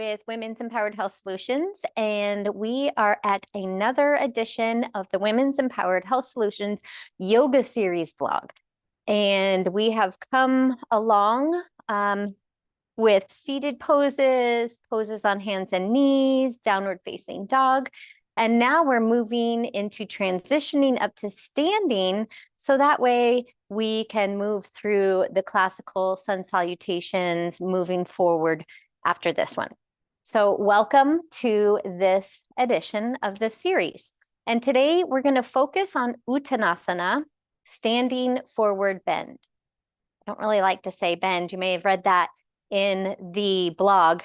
with Women's Empowered Health Solutions, and we are at another edition of the Women's Empowered Health Solutions Yoga Series vlog. And we have come along with seated poses, poses on hands and knees, downward facing dog. And now we're moving into transitioning up to standing, so that way we can move through the classical sun salutations moving forward after this one. So welcome to this edition of the series. And today we're going to focus on Uttanasana, standing forward bend. I don't really like to say bend. You may have read that in the blog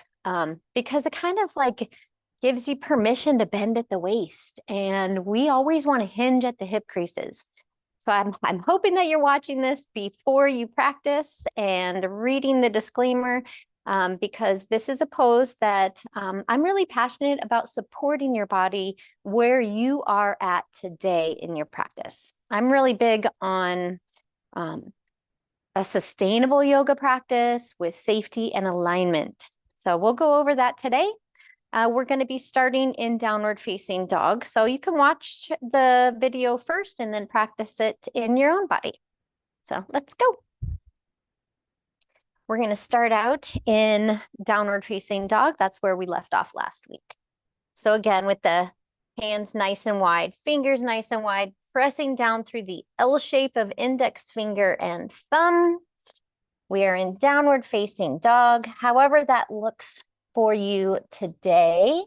because it kind of like gives you permission to bend at the waist. And we always want to hinge at the hip creases. So I'm hoping that you're watching this before you practice and reading the disclaimer because this is a pose that I'm really passionate about supporting your body where you are at today in your practice. I'm really big on a sustainable yoga practice with safety and alignment. So we'll go over that today. We're going to be starting in downward facing dog. So you can watch the video first and then practice it in your own body. So let's go. We're going to start out in downward facing dog. That's where we left off last week. So again, with the hands nice and wide, fingers nice and wide, pressing down through the L shape of index finger and thumb. We are in downward facing dog. However that looks for you today.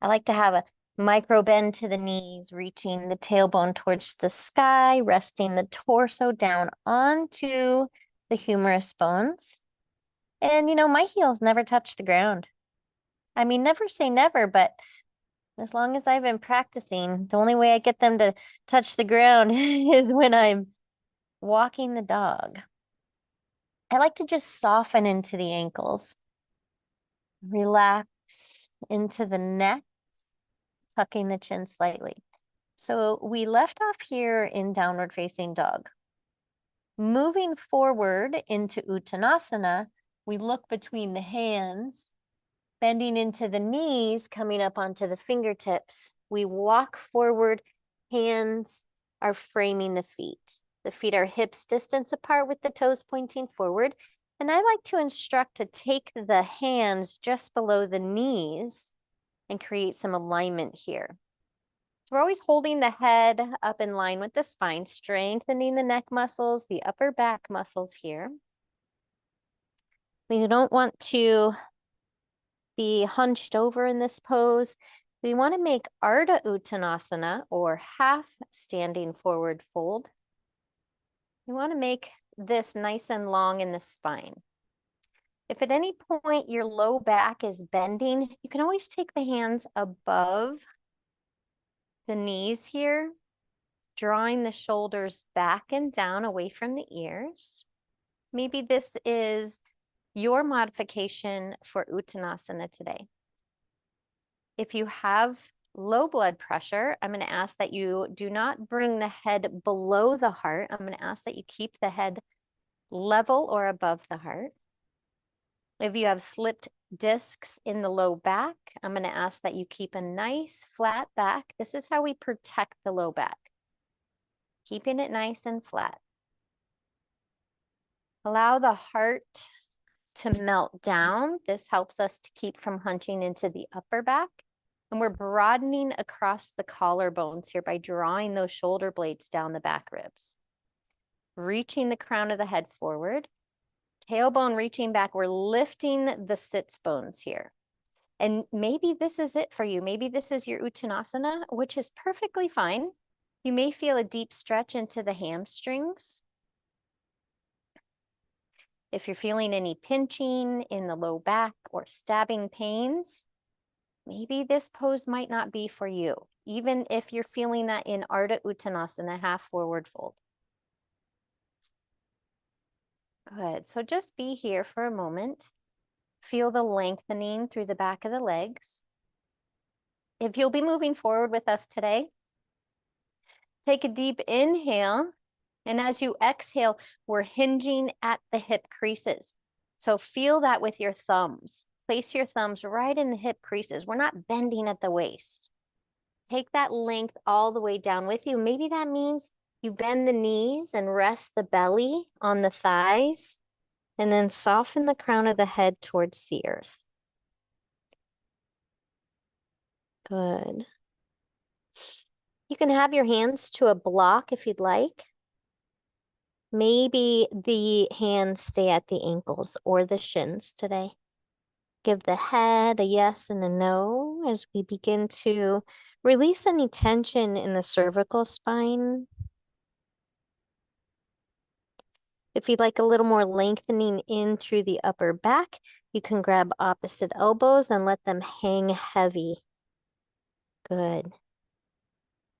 I like to have a micro bend to the knees, reaching the tailbone towards the sky, resting the torso down onto the humerus bones. And, you know, my heels never touch the ground. I mean, never say never, but as long as I've been practicing, the only way I get them to touch the ground is when I'm walking the dog. I like to just soften into the ankles. Relax into the neck, tucking the chin slightly. So we left off here in downward facing dog. Moving forward into Uttanasana, we look between the hands, bending into the knees, coming up onto the fingertips. We walk forward, hands are framing the feet. The feet are hips distance apart with the toes pointing forward. And I like to instruct to take the hands just below the knees and create some alignment here. So we're always holding the head up in line with the spine, strengthening the neck muscles, the upper back muscles here. We don't want to be hunched over in this pose. We want to make Ardha Uttanasana, or half standing forward fold. We want to make this nice and long in the spine. If at any point your low back is bending, you can always take the hands above the knees here, drawing the shoulders back and down away from the ears. Maybe this is your modification for Uttanasana today. If you have low blood pressure, I'm going to ask that you do not bring the head below the heart. I'm going to ask that you keep the head level or above the heart. If you have slipped discs in the low back, I'm going to ask that you keep a nice flat back. This is how we protect the low back. Keeping it nice and flat. Allow the heart to melt down. This helps us to keep from hunching into the upper back. And we're broadening across the collarbones here by drawing those shoulder blades down the back ribs. Reaching the crown of the head forward. Tailbone reaching back. We're lifting the sits bones here. And maybe this is it for you. Maybe this is your Uttanasana, which is perfectly fine. You may feel a deep stretch into the hamstrings. If you're feeling any pinching in the low back or stabbing pains, maybe this pose might not be for you, even if you're feeling that in Ardha Uttanasana, half forward fold. Good, so just be here for a moment. Feel the lengthening through the back of the legs. If you'll be moving forward with us today, take a deep inhale. And as you exhale, we're hinging at the hip creases. So feel that with your thumbs. Place your thumbs right in the hip creases. We're not bending at the waist. Take that length all the way down with you. Maybe that means you bend the knees and rest the belly on the thighs, and then soften the crown of the head towards the earth. Good. You can have your hands to a block if you'd like. Maybe the hands stay at the ankles or the shins today. Give the head a yes and a no as we begin to release any tension in the cervical spine. If you'd like a little more lengthening in through the upper back, you can grab opposite elbows and let them hang heavy. Good.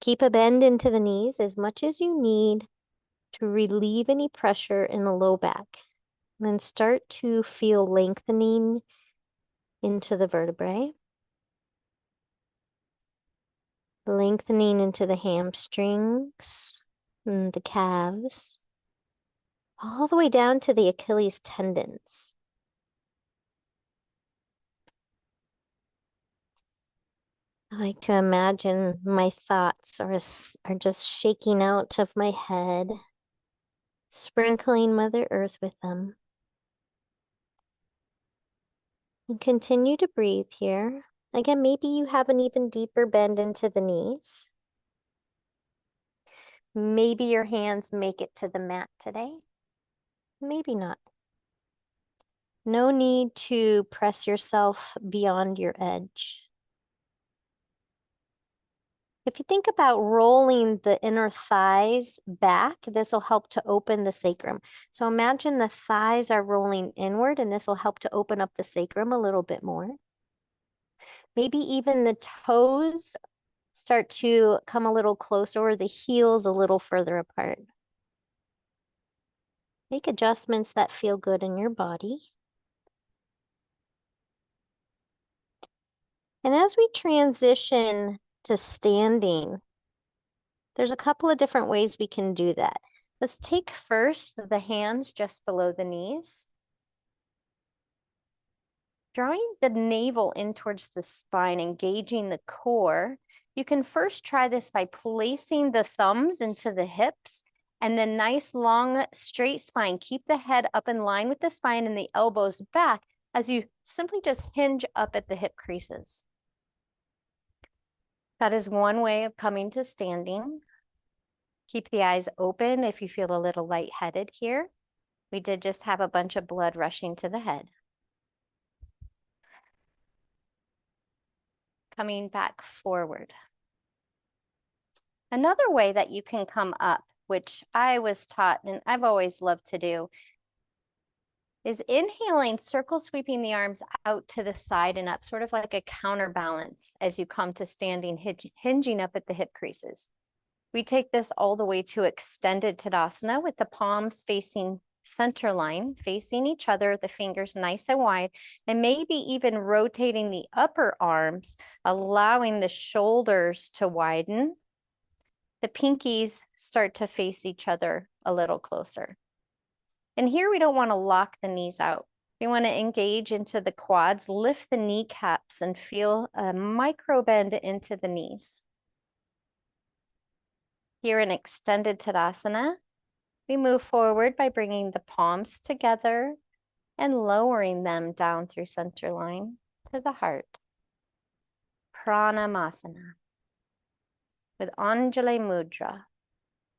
Keep a bend into the knees as much as you need to relieve any pressure in the low back. And then start to feel lengthening into the vertebrae. Lengthening into the hamstrings and the calves. All the way down to the Achilles tendons. I like to imagine my thoughts are just shaking out of my head, sprinkling Mother Earth with them. And continue to breathe here. Again, maybe you have an even deeper bend into the knees. Maybe your hands make it to the mat today. Maybe not. No need to press yourself beyond your edge. If you think about rolling the inner thighs back, this will help to open the sacrum. So imagine the thighs are rolling inward, and this will help to open up the sacrum a little bit more. Maybe even the toes start to come a little closer, or the heels a little further apart. Make adjustments that feel good in your body. And as we transition to standing, there's a couple of different ways we can do that. Let's take first the hands just below the knees. Drawing the navel in towards the spine, engaging the core. You can first try this by placing the thumbs into the hips and then nice long straight spine. Keep the head up in line with the spine and the elbows back as you simply just hinge up at the hip creases. That is one way of coming to standing. Keep the eyes open if you feel a little lightheaded here. We did just have a bunch of blood rushing to the head. Coming back forward. Another way that you can come up, which I was taught and I've always loved to do, is inhaling, circle sweeping the arms out to the side and up, sort of like a counterbalance as you come to standing, hinging up at the hip creases. We take this all the way to extended Tadasana with the palms facing center line, facing each other, the fingers nice and wide, and maybe even rotating the upper arms, allowing the shoulders to widen. The pinkies start to face each other a little closer. And here we don't want to lock the knees out. We want to engage into the quads, lift the kneecaps, and feel a micro bend into the knees. Here in extended Tadasana, we move forward by bringing the palms together and lowering them down through center line to the heart. Pranamasana. With Anjali Mudra,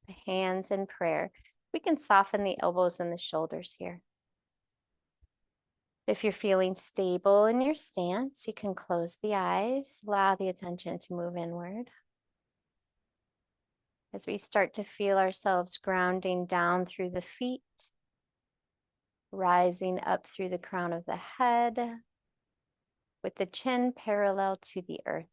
the hands in prayer. We can soften the elbows and the shoulders here. If you're feeling stable in your stance, you can close the eyes, allow the attention to move inward. As we start to feel ourselves grounding down through the feet, rising up through the crown of the head, with the chin parallel to the earth.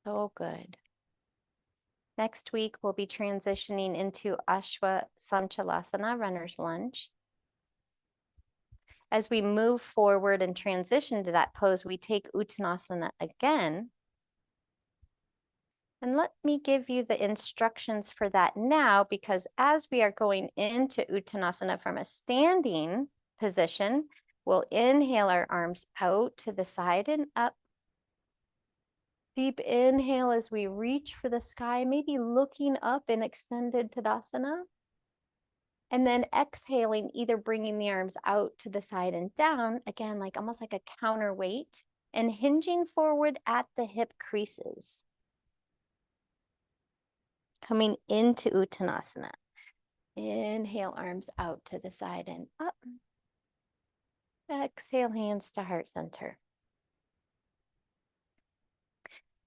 So good. Next week, we'll be transitioning into Ashwa Sanchalasana, runner's lunge. As we move forward and transition to that pose, we take Uttanasana again. And let me give you the instructions for that now, because as we are going into Uttanasana from a standing position, we'll inhale our arms out to the side and up. Deep inhale as we reach for the sky, maybe looking up in extended Tadasana. And then exhaling, either bringing the arms out to the side and down, again, like almost like a counterweight, and hinging forward at the hip creases. Coming into Uttanasana. Inhale, arms out to the side and up. Exhale, hands to heart center.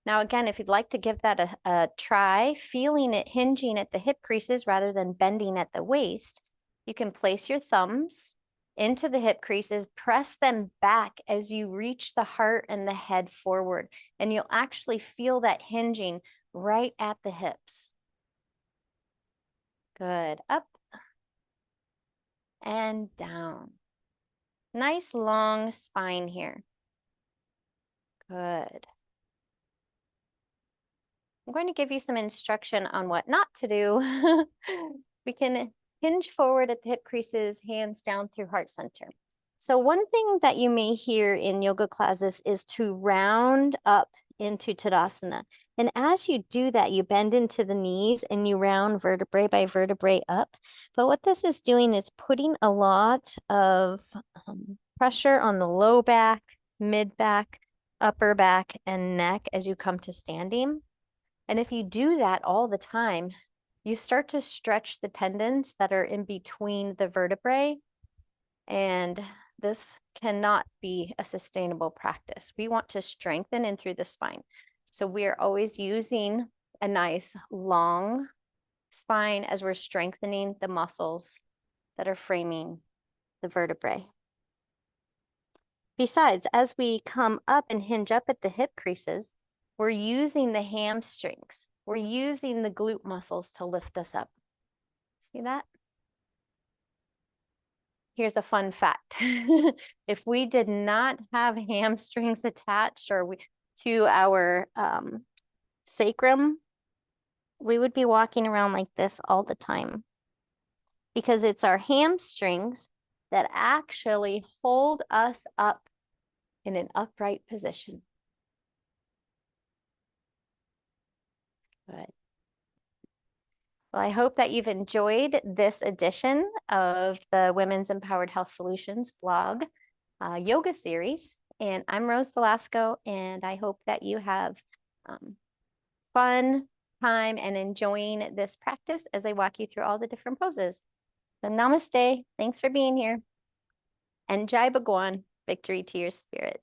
Now, again, if you'd like to give that a try, feeling it hinging at the hip creases rather than bending at the waist, you can place your thumbs into the hip creases, press them back as you reach the heart and the head forward, and you'll actually feel that hinging right at the hips. Good. Up and down. Nice long spine here. Good. I'm going to give you some instruction on what not to do. We can hinge forward at the hip creases, hands down through heart center. So one thing that you may hear in yoga classes is to round up into Tadasana. And as you do that, you bend into the knees and you round vertebrae by vertebrae up. But what this is doing is putting a lot of pressure on the low back, mid back, upper back, and neck as you come to standing. And if you do that all the time, you start to stretch the tendons that are in between the vertebrae, and this cannot be a sustainable practice. We want to strengthen in through the spine. So we are always using a nice long spine as we're strengthening the muscles that are framing the vertebrae. Besides, as we come up and hinge up at the hip creases, we're using the hamstrings. We're using the glute muscles to lift us up. See that? Here's a fun fact. If we did not have hamstrings attached to our sacrum, we would be walking around like this all the time, because it's our hamstrings that actually hold us up in an upright position. Good. Well, I hope that you've enjoyed this edition of the Women's Empowered Health Solutions blog yoga series. And I'm Rose Velasco, and I hope that you have fun time and enjoying this practice as I walk you through all the different poses. So namaste. Thanks for being here. And Jai Bhagwan, victory to your spirit.